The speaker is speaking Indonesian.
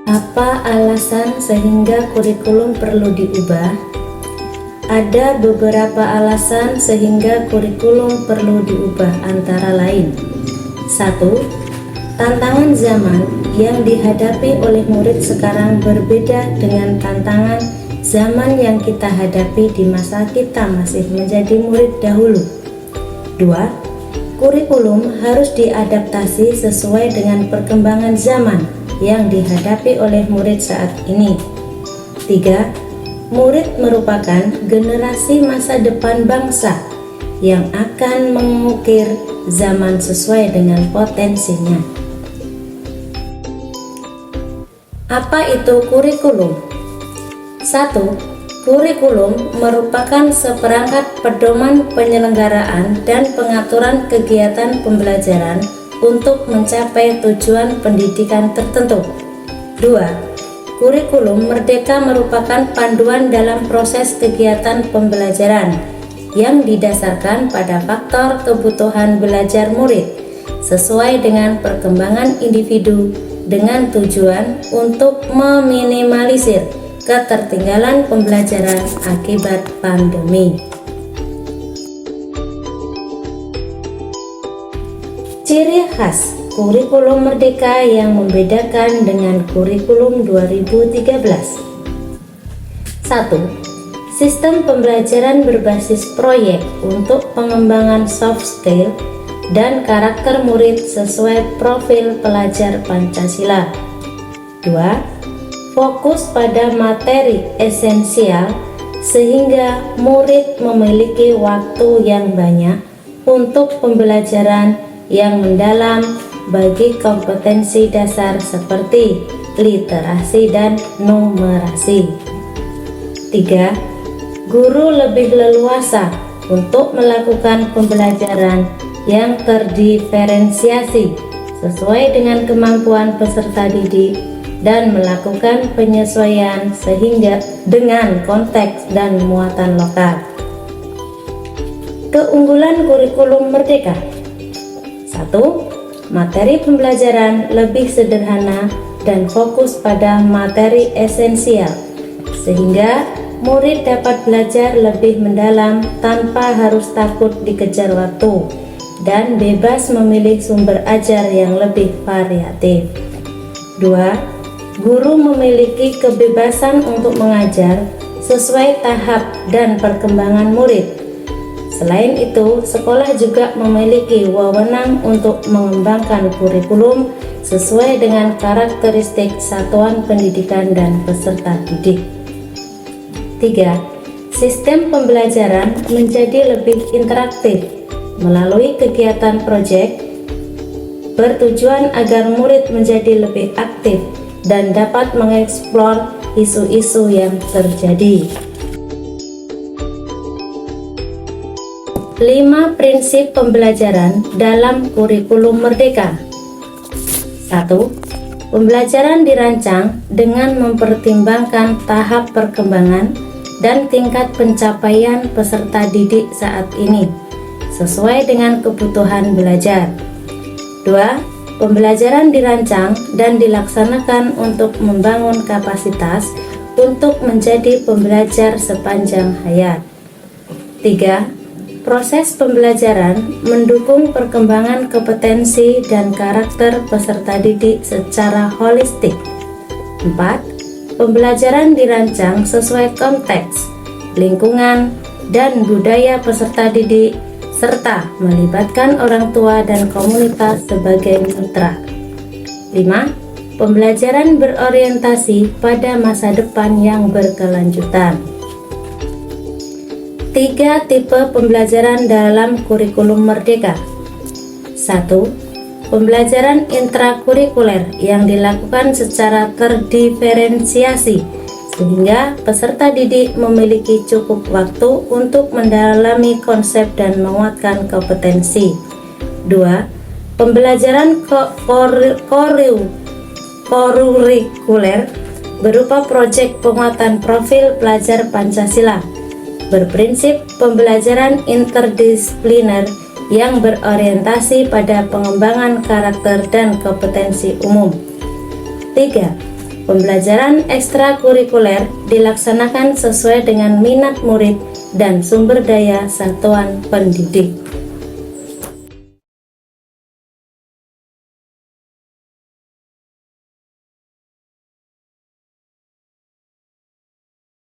Apa alasan sehingga kurikulum perlu diubah? Ada beberapa alasan sehingga kurikulum perlu diubah, antara lain: 1. Tantangan zaman yang dihadapi oleh murid sekarang berbeda dengan tantangan zaman yang kita hadapi di masa kita masih menjadi murid dahulu. 2. Kurikulum harus diadaptasi sesuai dengan perkembangan zaman yang dihadapi oleh murid saat ini. 3. Murid merupakan generasi masa depan bangsa yang akan mengukir zaman sesuai dengan potensinya. Apa itu kurikulum? 1. Kurikulum merupakan seperangkat pedoman penyelenggaraan dan pengaturan kegiatan pembelajaran untuk mencapai tujuan pendidikan tertentu. 2. Kurikulum merdeka merupakan panduan dalam proses kegiatan pembelajaran yang didasarkan pada faktor kebutuhan belajar murid sesuai dengan perkembangan individu dengan tujuan untuk meminimalisir ketertinggalan pembelajaran akibat pandemi. Ciri khas kurikulum merdeka yang membedakan dengan kurikulum 2013. 1. Sistem pembelajaran berbasis proyek untuk pengembangan soft skill dan karakter murid sesuai profil pelajar Pancasila. 2. Fokus pada materi esensial sehingga murid memiliki waktu yang banyak untuk pembelajaran yang mendalam bagi kompetensi dasar seperti literasi dan numerasi. 3. Guru lebih leluasa untuk melakukan pembelajaran yang terdiferensiasi sesuai dengan kemampuan peserta didik dan melakukan penyesuaian sehingga dengan konteks dan muatan lokal. Keunggulan kurikulum merdeka: 1. Materi pembelajaran lebih sederhana dan fokus pada materi esensial sehingga murid dapat belajar lebih mendalam tanpa harus takut dikejar waktu dan bebas memilih sumber ajar yang lebih variatif. 2. Guru memiliki kebebasan untuk mengajar sesuai tahap dan perkembangan murid. Selain itu, sekolah juga memiliki wewenang untuk mengembangkan kurikulum sesuai dengan karakteristik satuan pendidikan dan peserta didik. 3. Sistem pembelajaran menjadi lebih interaktif melalui kegiatan proyek bertujuan agar murid menjadi lebih aktif dan dapat mengeksplor isu-isu yang terjadi. 5 prinsip pembelajaran dalam kurikulum merdeka. 1. Pembelajaran dirancang dengan mempertimbangkan tahap perkembangan dan tingkat pencapaian peserta didik saat ini sesuai dengan kebutuhan belajar. 2. Pembelajaran dirancang dan dilaksanakan untuk membangun kapasitas untuk menjadi pembelajar sepanjang hayat. 3. Proses pembelajaran mendukung perkembangan kompetensi dan karakter peserta didik secara holistik. 4. Pembelajaran dirancang sesuai konteks, lingkungan, dan budaya peserta didik serta melibatkan orang tua dan komunitas sebagai mitra. 5. Pembelajaran berorientasi pada masa depan yang berkelanjutan. 3 tipe pembelajaran dalam kurikulum merdeka. 1. Pembelajaran intrakurikuler yang dilakukan secara terdiferensiasi sehingga peserta didik memiliki cukup waktu untuk mendalami konsep dan menguatkan kompetensi. 2. Pembelajaran kurikuler berupa proyek penguatan profil pelajar Pancasila, berprinsip pembelajaran interdisipliner yang berorientasi pada pengembangan karakter dan kompetensi umum. 3. Pembelajaran ekstrakurikuler dilaksanakan sesuai dengan minat murid dan sumber daya satuan pendidik.